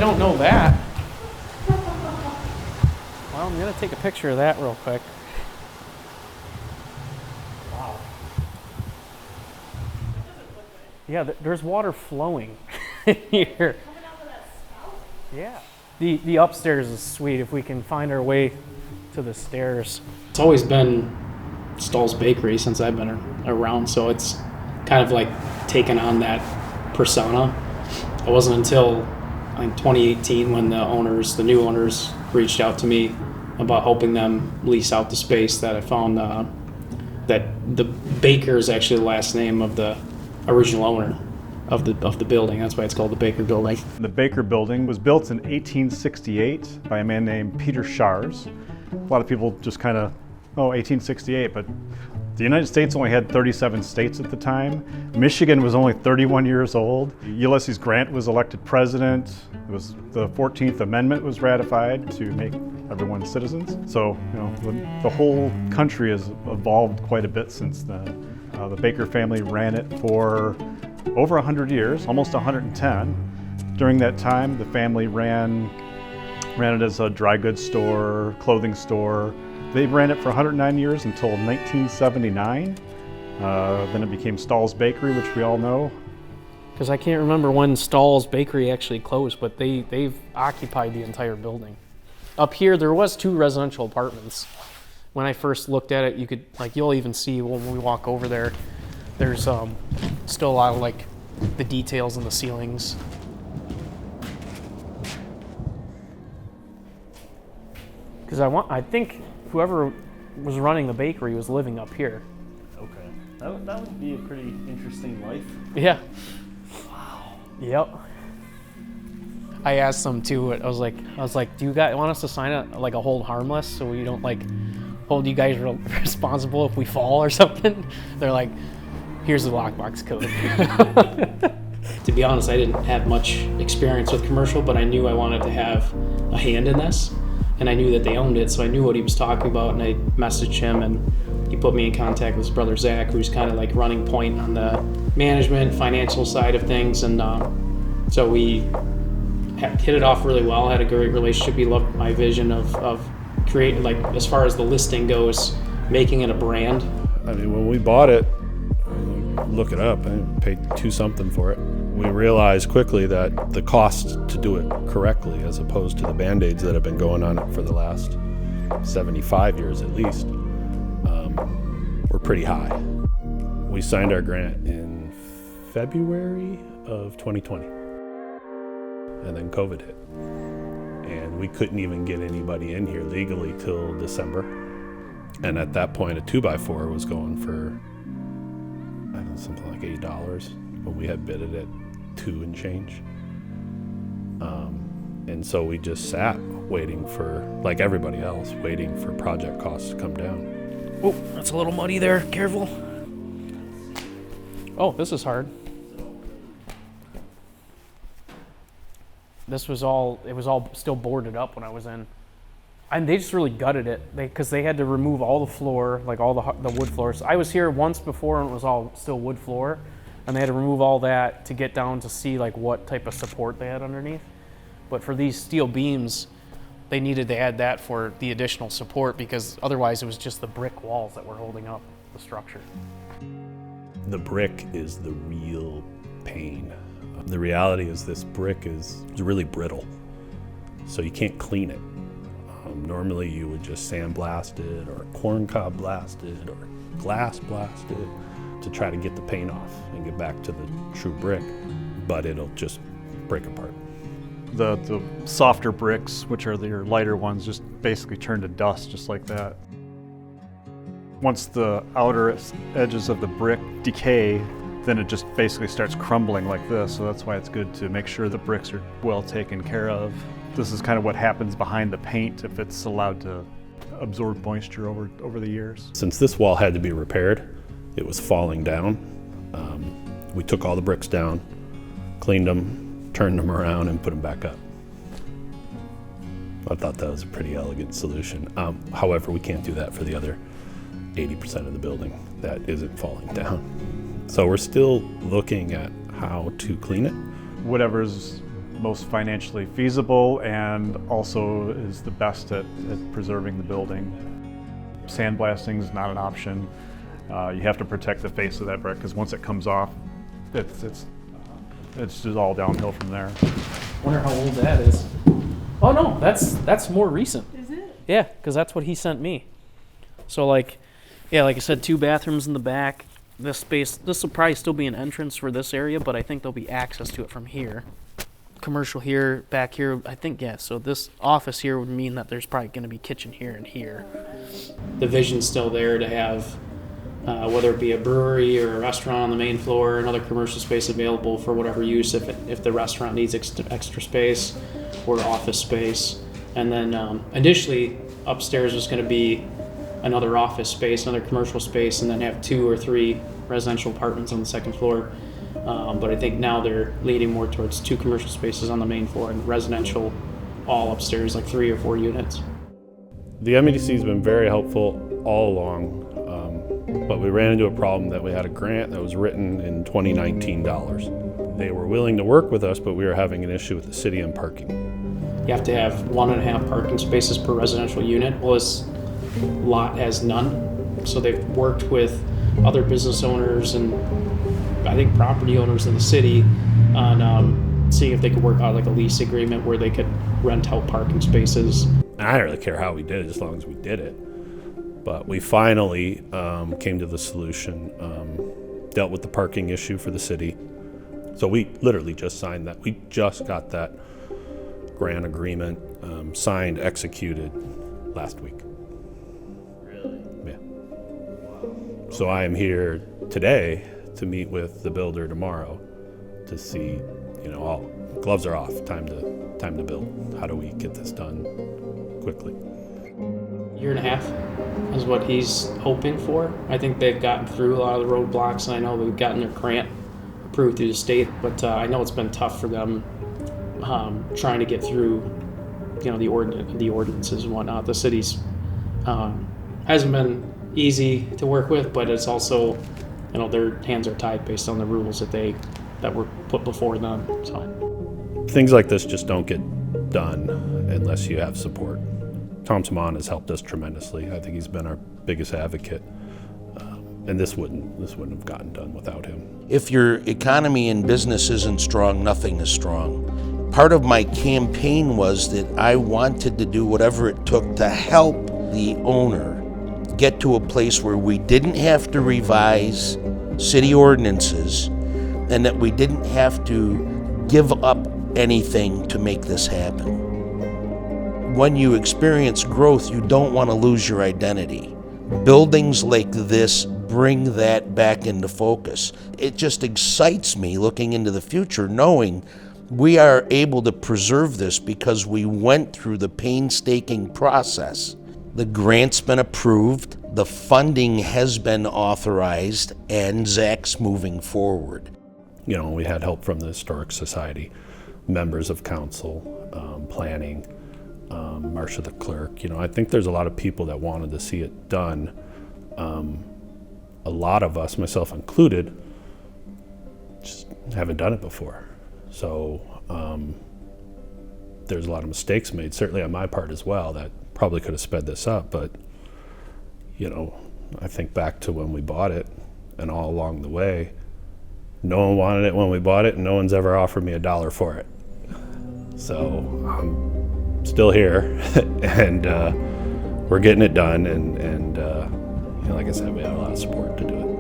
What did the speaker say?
don't know that. Well, I'm gonna take a picture of that real quick. Wow. Yeah, there's water flowing here. Coming out of that spout? Yeah. The upstairs is sweet if we can find our way to the stairs. It's always been Stahl's Bakery since I've been around, so it's kind of like taken on that persona. It wasn't until I think 2018 when the new owners reached out to me about helping them lease out the space that I found that the Baker is actually the last name of the original owner of the building. That's why it's called the Baker Building. The Baker Building was built in 1868 by a man named Peter Schars. A lot of people just kind of, 1868, but the United States only had 37 states at the time. Michigan was only 31 years old. Ulysses Grant was elected president. It was the 14th Amendment was ratified to make everyone citizens. So, the whole country has evolved quite a bit since then. The Baker family ran it for over 100 years, almost 110. During that time, the family ran it as a dry goods store, clothing store. They ran it for 109 years until 1979. Then it became Stahl's Bakery, which we all know. Because I can't remember when Stahl's Bakery actually closed, but they've occupied the entire building. Up here, there was 2 residential apartments. When I first looked at it, you'll even see when we walk over there, there's still a lot of the details in the ceilings. Because I think whoever was running the bakery was living up here. Okay. That would be a pretty interesting life. Yeah. Wow. Yep. I asked them too. I was like, do you guys want us to sign a hold harmless so we don't hold you guys responsible if we fall or something? They're like, here's the lockbox code. To be honest, I didn't have much experience with commercial, but I knew I wanted to have a hand in this. And I knew that they owned it, so I knew what he was talking about, and I messaged him, and he put me in contact with his brother Zach, who's kind of running point on the management, financial side of things, and so we hit it off really well, had a great relationship. He loved my vision of creating, as far as the listing goes, making it a brand. I mean, when we bought it, look it up, I paid $2 something for it. We realized quickly that the cost to do it correctly, as opposed to the Band-Aids that have been going on it for the last 75 years at least, were pretty high. We signed our grant in February of 2020, and then COVID hit. And we couldn't even get anybody in here legally till December. And at that point, a 2x4 was going for, I don't know, something like $8 when we had bid it at 2 and change. And so we just sat waiting for, like everybody else, waiting for project costs to come down. Oh, that's a little muddy there. Careful. Oh, this is hard. It was all still boarded up when I was in. And they just really gutted it because they had to remove all the floor, all the wood floors. I was here once before and it was all still wood floor, and they had to remove all that to get down to see what type of support they had underneath. But for these steel beams, they needed to add that for the additional support because otherwise it was just the brick walls that were holding up the structure. The brick is the real pain. The reality is this brick is really brittle, so you can't clean it. Normally you would just sandblast it or corncob blast it or glass blast it to try to get the paint off and get back to the true brick, but it'll just break apart. The softer bricks, which are your lighter ones, just basically turn to dust just like that. Once the outer edges of the brick decay, then it just basically starts crumbling like this, so that's why it's good to make sure the bricks are well taken care of. This is kind of what happens behind the paint if it's allowed to absorb moisture over the years. Since this wall had to be repaired, it was falling down. We took all the bricks down, cleaned them, turned them around, and put them back up. I thought that was a pretty elegant solution. However, we can't do that for the other 80% of the building that isn't falling down. So we're still looking at how to clean it. Whatever's most financially feasible and also is the best at preserving the building. Sandblasting is not an option. You have to protect the face of that brick because once it comes off, it's just all downhill from there. Wonder how old that is. Oh no, that's more recent. Is it? Yeah, because that's what he sent me. So like I said, 2 bathrooms in the back. This space, this will probably still be an entrance for this area, but I think there'll be access to it from here. Commercial here, back here, I think, yeah. So this office here would mean that there's probably going to be kitchen here and here. The vision's still there to have, whether it be a brewery or a restaurant on the main floor, another commercial space available for whatever use if the restaurant needs extra space or office space. And then initially upstairs was going to be another office space, another commercial space, and then have 2 or 3 residential apartments on the second floor. But I think now they're leaning more towards 2 commercial spaces on the main floor and residential all upstairs, like 3 or 4 units. The MEDC has been very helpful all along, but we ran into a problem that we had a grant that was written in 2019 dollars. They were willing to work with us, but we were having an issue with the city and parking. You have to have 1.5 parking spaces per residential unit. Well, this lot has none. So they've worked with other business owners and I think property owners in the city on seeing if they could work out like a lease agreement where they could rent out parking spaces. I don't really care how we did it as long as we did it. But we finally came to the solution, dealt with the parking issue for the city. So we literally just signed that. We just got that grant agreement signed, executed last week. Really? Yeah. So I am here today to meet with the builder tomorrow to see, all gloves are off, time to build. How do we get this done quickly? 1.5 years is what he's hoping for. I think they've gotten through a lot of the roadblocks. I know they've gotten their grant approved through the state, but I know it's been tough for them trying to get through, the ordinances and whatnot. The city's hasn't been easy to work with, but it's also, their hands are tied based on the rules that were put before them. So things like this just don't get done unless you have support. Tom Seeman has helped us tremendously. I think he's been our biggest advocate, and this wouldn't have gotten done without him. If your economy and business isn't strong, nothing is strong. Part of my campaign was that I wanted to do whatever it took to help the owner get to a place where we didn't have to revise city ordinances and that we didn't have to give up anything to make this happen. When you experience growth, you don't want to lose your identity. Buildings like this bring that back into focus. It just excites me looking into the future, knowing we are able to preserve this because we went through the painstaking process. The grant's been approved, the funding has been authorized, and Zach's moving forward. We had help from the Historic Society, members of council, planning, Marcia the clerk. I think there's a lot of people that wanted to see it done. A lot of us, myself included, just haven't done it before. So there's a lot of mistakes made, certainly on my part as well, that probably could have sped this up. But, I think back to when we bought it and all along the way, no one wanted it when we bought it and no one's ever offered me $1 for it. So I'm still here and we're getting it done. And like I said, we have a lot of support to do it.